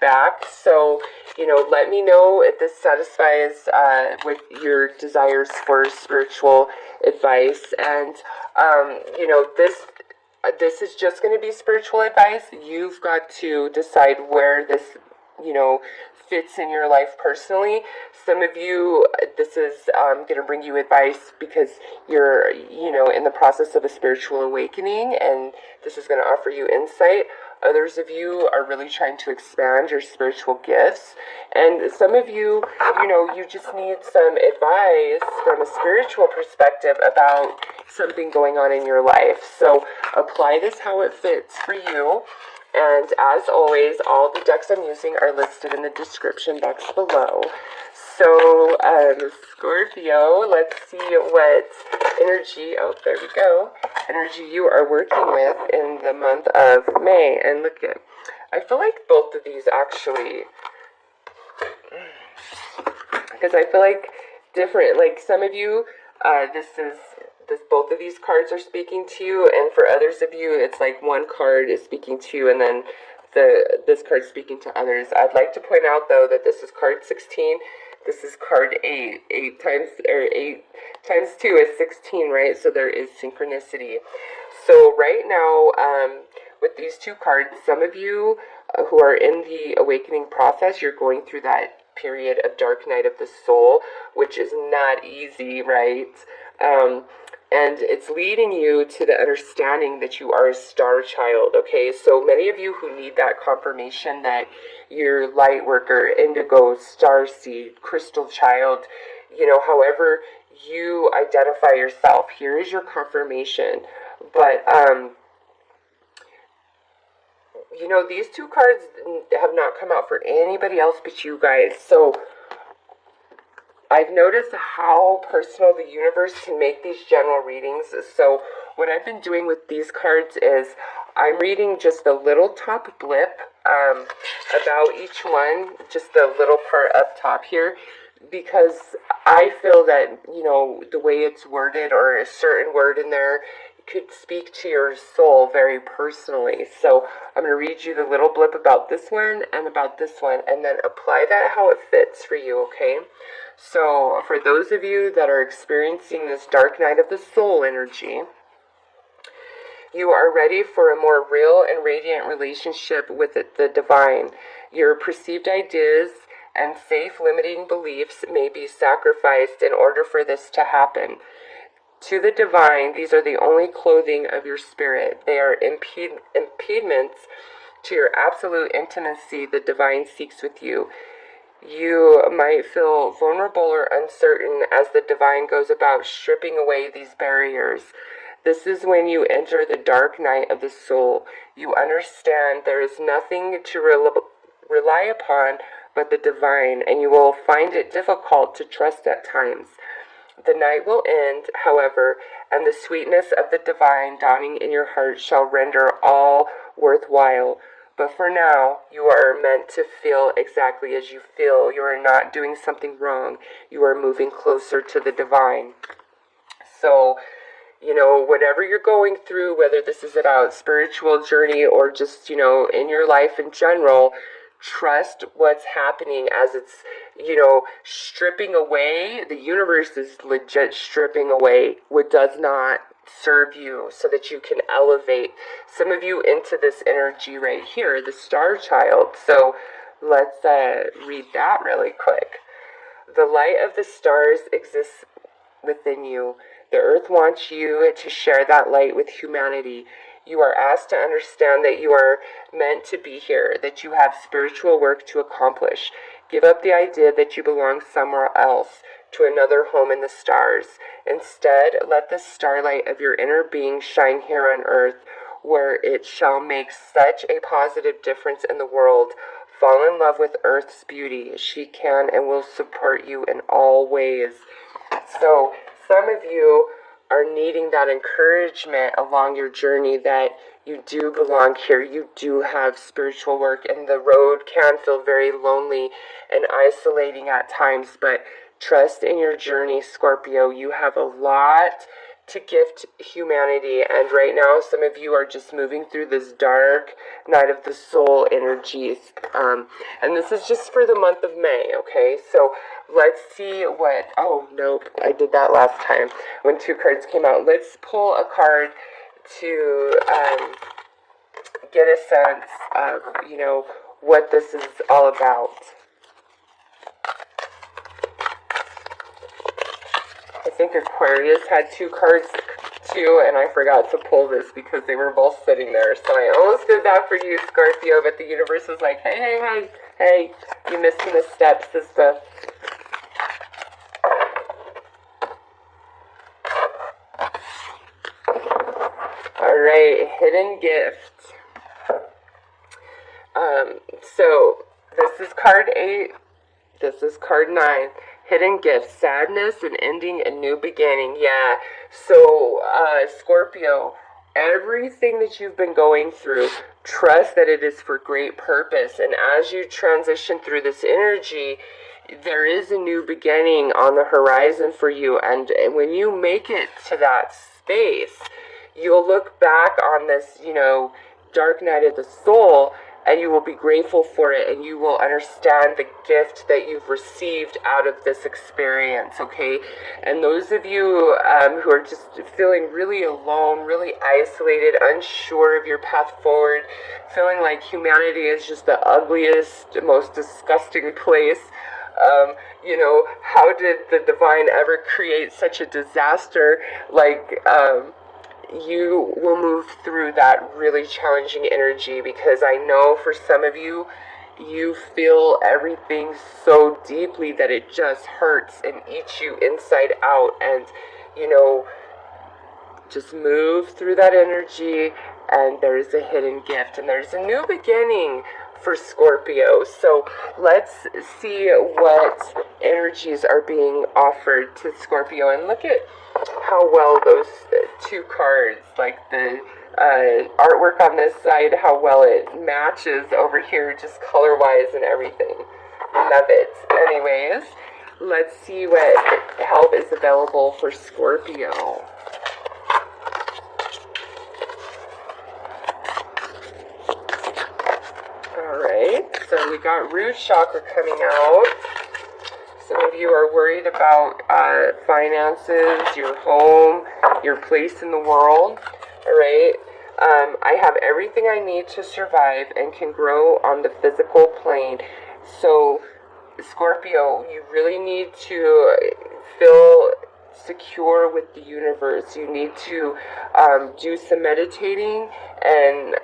back. So, let me know if this satisfies with your desires for spiritual advice. And, this is just going to be spiritual advice. You've got to decide where this, fits in your life personally. Some of you, this is going to bring you advice because you're, in the process of a spiritual awakening, and this is going to offer you insight. Others of you are really trying to expand your spiritual gifts. And some of you, you just need some advice from a spiritual perspective about something going on in your life. So apply this how it fits for you. And as always, all the decks I'm using are listed in the description box below. So, Scorpio, let's see what energy, there we go, energy you are working with in the month of May. And look at, I feel like both of these actually, because I feel like different, like some of you, both of these cards are speaking to you, and for others of you, it's like one card is speaking to you, and then this card speaking to others. I'd like to point out though that this is card 16. This is card 8. 8 times 2 is 16, right? So there is synchronicity. So right now, with these two cards, some of you who are in the awakening process, you're going through that period of dark night of the soul, which is not easy, right? And it's leading you to the understanding that you are a star child, okay? So many of you who need that confirmation that you're light worker, indigo, star seed, crystal child, however you identify yourself, here is your confirmation. But, these two cards have not come out for anybody else but you guys. So I've noticed how personal the universe can make these general readings. So what I've been doing with these cards is I'm reading just a little top blip about each one, just the little part up top here, because I feel that, the way it's worded or a certain word in there could speak to your soul very personally. So I'm going to read you the little blip about this one and about this one, and then apply that how it fits for you, okay? So for those of you that are experiencing this dark night of the soul energy, you are ready for a more real and radiant relationship with the divine. Your perceived ideas and safe limiting beliefs may be sacrificed in order for this to happen. To the divine, these are the only clothing of your spirit. They are impediments to your absolute intimacy the divine seeks with you. You might feel vulnerable or uncertain as the divine goes about stripping away these barriers. This is when you enter the dark night of the soul. You understand there is nothing to rely upon but the divine, and you will find it difficult to trust at times. The night will end, however, and the sweetness of the divine dawning in your heart shall render all worthwhile. But for now, you are meant to feel exactly as you feel. You are not doing something wrong. You are moving closer to the divine. So, whatever you're going through, whether this is about spiritual journey or just, in your life in general, trust what's happening as it's, stripping away. The universe is legit stripping away what does not serve you so that you can elevate some of you into this energy right here, the star child. So let's read that really quick. The light of the stars exists within you. The earth wants you to share that light with humanity. You are asked to understand that you are meant to be here, that you have spiritual work to accomplish. Give up the idea that you belong somewhere else, to another home in the stars. Instead, let the starlight of your inner being shine here on earth, where it shall make such a positive difference in the world. Fall in love with Earth's beauty. She can and will support you in all ways. So, some of you are needing that encouragement along your journey that you do belong here. You do have spiritual work, and the road can feel very lonely and isolating at times, but trust in your journey, Scorpio. You have a lot to gift humanity. And right now, some of you are just moving through this dark night of the soul energies. And this is just for the month of May, okay? So let's see what, oh, nope, I did that last time when 2 cards came out. Let's pull a card to get a sense of, you know, what this is all about. I think Aquarius had 2 cards too, and I forgot to pull this because they were both sitting there. So I almost did that for you, Scorpio, but the universe was like, hey, you missing the steps, sister. Alright, hidden gift. So this is card 8, this is card 9. Hidden gift, sadness and ending a new beginning. Yeah, so Scorpio, everything that you've been going through, trust that it is for great purpose. And as you transition through this energy, there is a new beginning on the horizon for you. And when you make it to that space, you'll look back on this, you know, dark night of the soul, and you will be grateful for it, and you will understand the gift that you've received out of this experience, okay? And those of you who are just feeling really alone, really isolated, unsure of your path forward, feeling like humanity is just the ugliest, most disgusting place, you know, how did the divine ever create such a disaster? Like, you will move through that really challenging energy, because I know for some of you, you feel everything so deeply that it just hurts and eats you inside out. And, you know, just move through that energy, and there's a hidden gift, and there's a new beginning for Scorpio. So let's see what energies are being offered to Scorpio, and look at how well those 2 cards, like the artwork on this side, how well it matches over here, just color-wise and everything. Love it. Anyways, let's see what help is available for Scorpio. Alright, so we got root chakra coming out. Some of you are worried about finances, your home, your place in the world. Alright, I have everything I need to survive and can grow on the physical plane. So, Scorpio, you really need to feel secure with the universe. You need to do some meditating and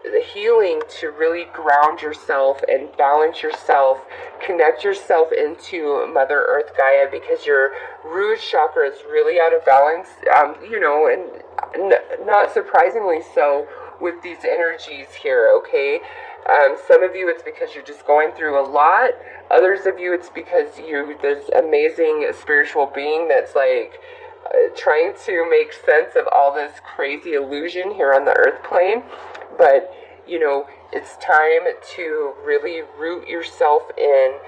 the healing to really ground yourself and balance yourself, connect yourself into Mother Earth Gaia, because your root chakra is really out of balance, you know, and not surprisingly so with these energies here, okay? Some of you, it's because you're just going through a lot. Others of you, it's because you're this amazing spiritual being that's like trying to make sense of all this crazy illusion here on the earth plane. But, you know, it's time to really root yourself in,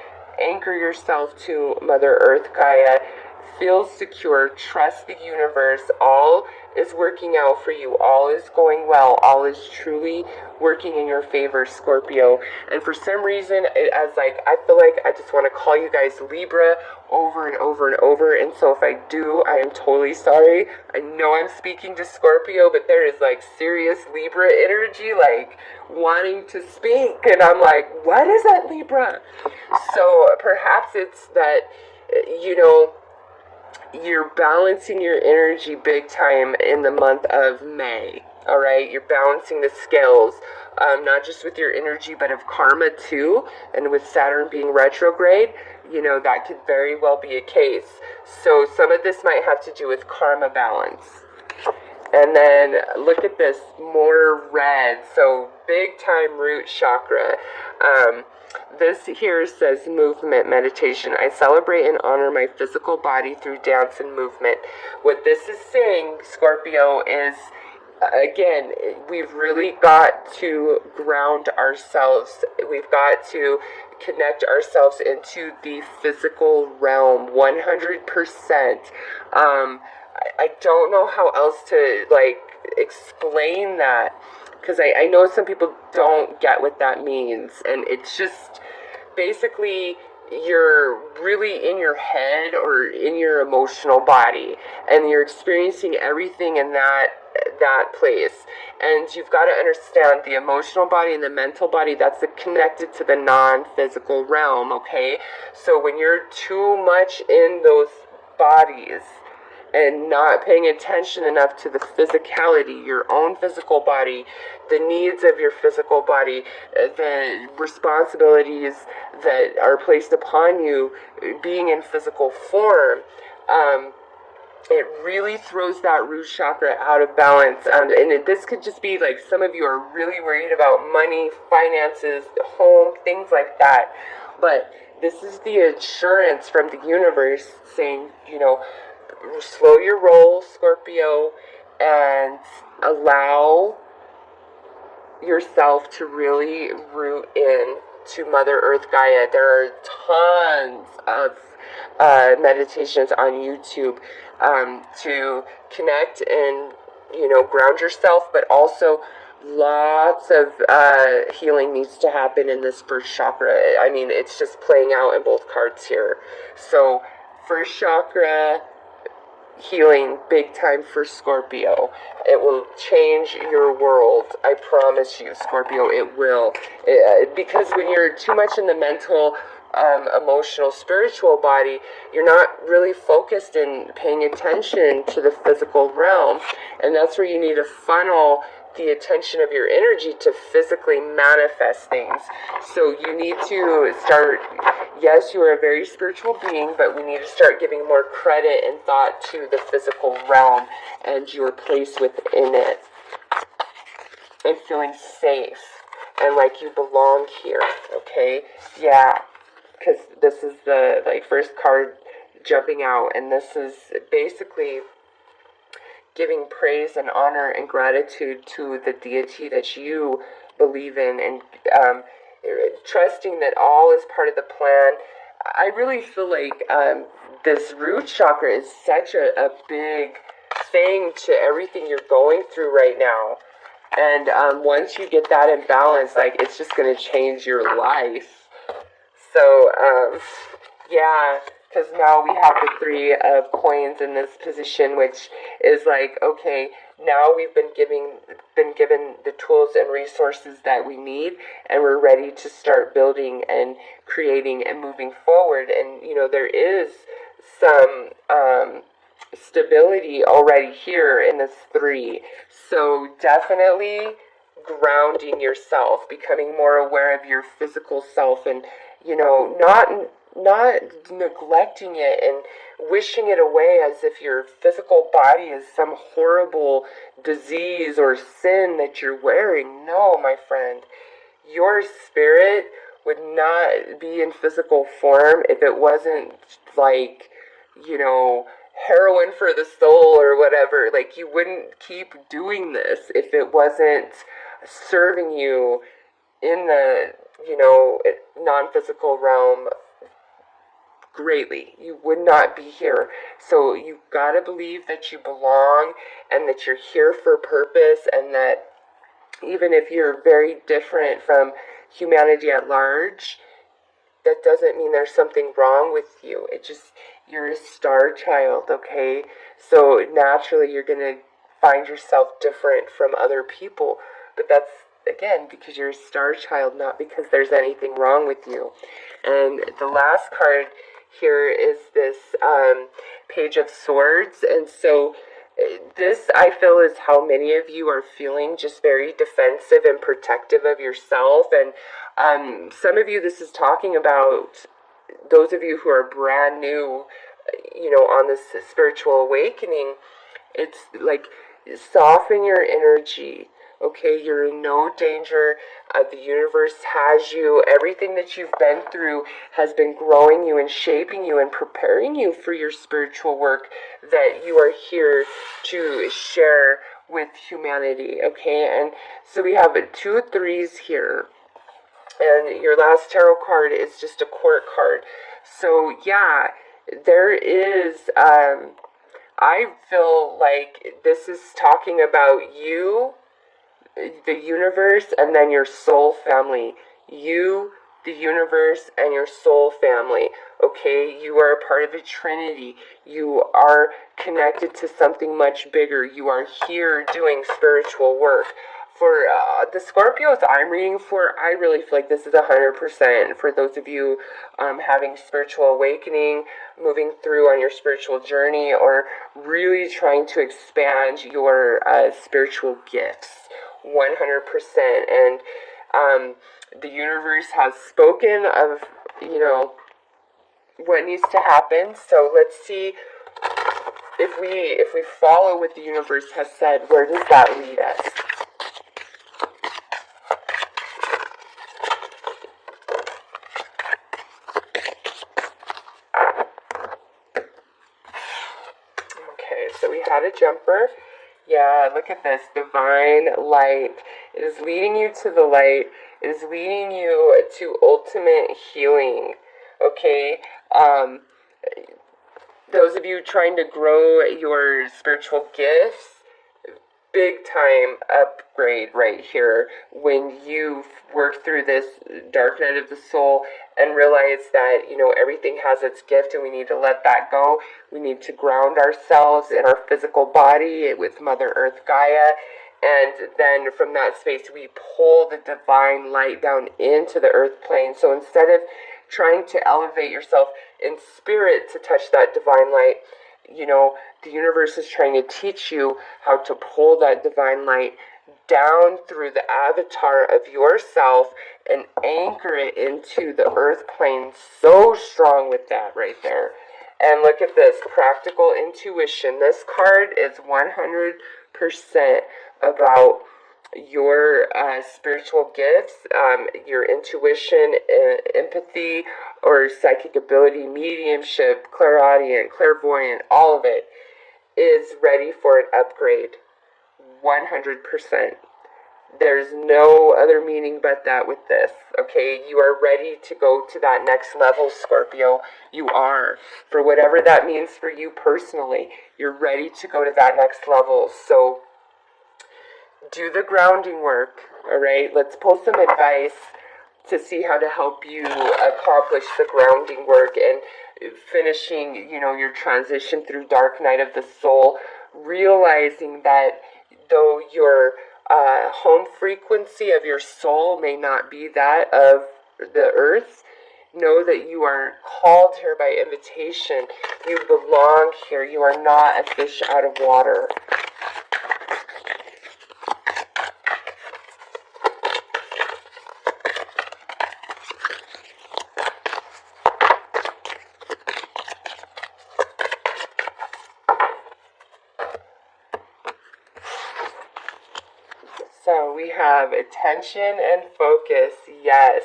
anchor yourself to Mother Earth Gaia, feel secure, trust the universe. All is working out for you. All is going well. All is truly working in your favor, Scorpio. And for some reason, I feel like I just want to call you guys Libra over and over and over. And so if I do, I am totally sorry. I know I'm speaking to Scorpio, but there is like serious Libra energy, like wanting to speak. And I'm like, what is that, Libra? So perhaps it's that, you know, you're balancing your energy big time in the month of May. All right, you're balancing the scales, not just with your energy, but of karma too. And with Saturn being retrograde, you know, that could very well be a case. So some of this might have to do with karma balance. And then look at this, more red. So big time root chakra. This here says movement meditation. I celebrate and honor my physical body through dance and movement. What this is saying, Scorpio, is, again, we've really got to ground ourselves. We've got to connect ourselves into the physical realm 100%. I don't know how else to, like, explain that, because I know some people don't get what that means, and it's just basically you're really in your head or in your emotional body, and you're experiencing everything in that place. And you've got to understand the emotional body and the mental body, that's connected to the non-physical realm, okay? So when you're too much in those bodies and not paying attention enough to the physicality, your own physical body, the needs of your physical body, the responsibilities that are placed upon you being in physical form, it really throws that root chakra out of balance. This could just be like, some of you are really worried about money, finances, home, things like that. But this is the assurance from the universe saying, slow your roll, Scorpio, and allow yourself to really root in to Mother Earth Gaia. There are tons of meditations on YouTube to connect and ground yourself, but also lots of healing needs to happen in this first chakra. I mean, it's just playing out in both cards here. So first chakra healing big time for Scorpio. It will change your world. I promise you, Scorpio, it will. Because when you're too much in the mental, emotional, spiritual body, you're not really focused in paying attention to the physical realm. And that's where you need to funnel the attention of your energy to physically manifest things. So you need to start, yes, you are a very spiritual being, but we need to start giving more credit and thought to the physical realm and your place within it, and feeling safe and like you belong here, okay? Yeah, because this is the first card jumping out, and this is basically giving praise and honor and gratitude to the deity that you believe in, and trusting that all is part of the plan. I really feel like this root chakra is such a big thing to everything you're going through right now. And once you get that in balance, like, it's just going to change your life. So, yeah, because now we have the 3 of coins in this position, which is like, okay, now we've been given the tools and resources that we need, and we're ready to start building and creating and moving forward. And, there is some stability already here in this 3. So definitely grounding yourself, becoming more aware of your physical self, and not neglecting it and wishing it away as if your physical body is some horrible disease or sin that you're wearing. No, my friend, your spirit would not be in physical form if it wasn't like, heroin for the soul or whatever. Like, you wouldn't keep doing this if it wasn't serving you in the, non-physical realm greatly. You would not be here. So you've got to believe that you belong and that you're here for a purpose, and that even if you're very different from humanity at large, that doesn't mean there's something wrong with you. You're a star child, okay? So naturally you're going to find yourself different from other people. But that's, again, because you're a star child, not because there's anything wrong with you. And the last card here is this Page of Swords. And so this, I feel, is how many of you are feeling just very defensive and protective of yourself. And some of you, this is talking about those of you who are brand new, on this spiritual awakening. It's like, soften your energy. Okay, you're in no danger. The universe has you. Everything that you've been through has been growing you and shaping you and preparing you for your spiritual work that you are here to share with humanity. Okay, and so we have 2 3s here. And your last tarot card is just a court card. So yeah, there is I feel like this is talking about you, the universe, and then your soul family. You, the universe, and your soul family. Okay, you are a part of a trinity. You are connected to something much bigger. You are here doing spiritual work. For the Scorpios I'm reading for, I really feel like this is 100% for those of you having spiritual awakening, moving through on your spiritual journey, or really trying to expand your spiritual gifts. 100%. And the universe has spoken of, what needs to happen. So let's see if we follow what the universe has said. Where does that lead us? Okay, so we had a jumper. Yeah, look at this. Divine light. It is leading you to the light. It is leading you to ultimate healing. Okay? Those of you trying to grow your spiritual gifts, big time upgrade right here when you work through this dark night of the soul and realize that, everything has its gift and we need to let that go. We need to ground ourselves in our physical body with Mother Earth Gaia. And then from that space, we pull the divine light down into the earth plane. So instead of trying to elevate yourself in spirit to touch that divine light, the universe is trying to teach you how to pull that divine light down through the avatar of yourself and anchor it into the earth plane. So strong with that right there. And look at this, practical intuition. This card is 100% about your spiritual gifts, your intuition, empathy, or psychic ability, mediumship, clairaudient, clairvoyant, all of it is ready for an upgrade. 100%. There's no other meaning but that with this, okay? You are ready to go to that next level, Scorpio. You are. For whatever that means for you personally, you're ready to go to that next level. So do the grounding work, all right? Let's pull some advice to see how to help you accomplish the grounding work and finishing, your transition through dark night of the soul, realizing that though your home frequency of your soul may not be that of the earth, know that you are called here by invitation. You belong here. You are not a fish out of water. So we have attention and focus. Yes.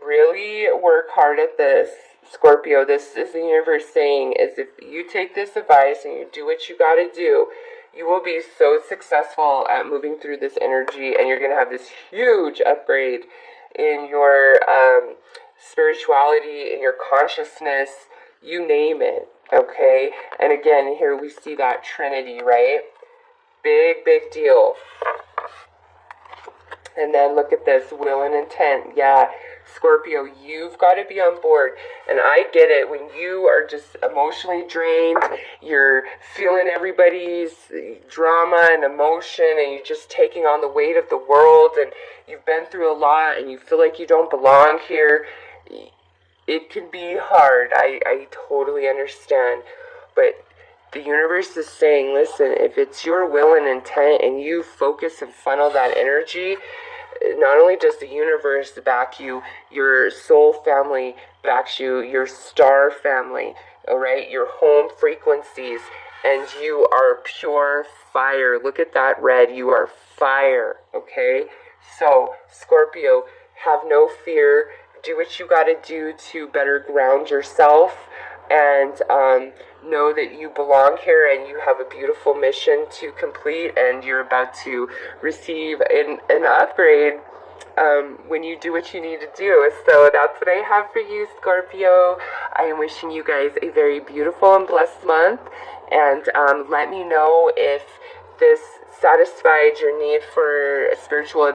Really work hard at this, Scorpio. This is the universe saying is if you take this advice and you do what you got to do, you will be so successful at moving through this energy, and you're going to have this huge upgrade in your spirituality, in your consciousness, you name it, okay? And again, here we see that Trinity, right? Big, big deal. And then look at this, will and intent. Yeah, Scorpio, you've got to be on board. And I get it, when you are just emotionally drained, you're feeling everybody's drama and emotion, and you're just taking on the weight of the world, and you've been through a lot, and you feel like you don't belong here. It can be hard. I totally understand. But the universe is saying, listen, if it's your will and intent and you focus and funnel that energy, not only does the universe back you, your soul family backs you, your star family, all right, your home frequencies, and you are pure fire. Look at that red. You are fire, okay? So, Scorpio, have no fear. Do what you got to do to better ground yourself, and know that you belong here and you have a beautiful mission to complete, and you're about to receive an upgrade when you do what you need to do. So that's what I have for you, Scorpio. I am wishing you guys a very beautiful and blessed month, And let me know if this satisfied your need for a spiritual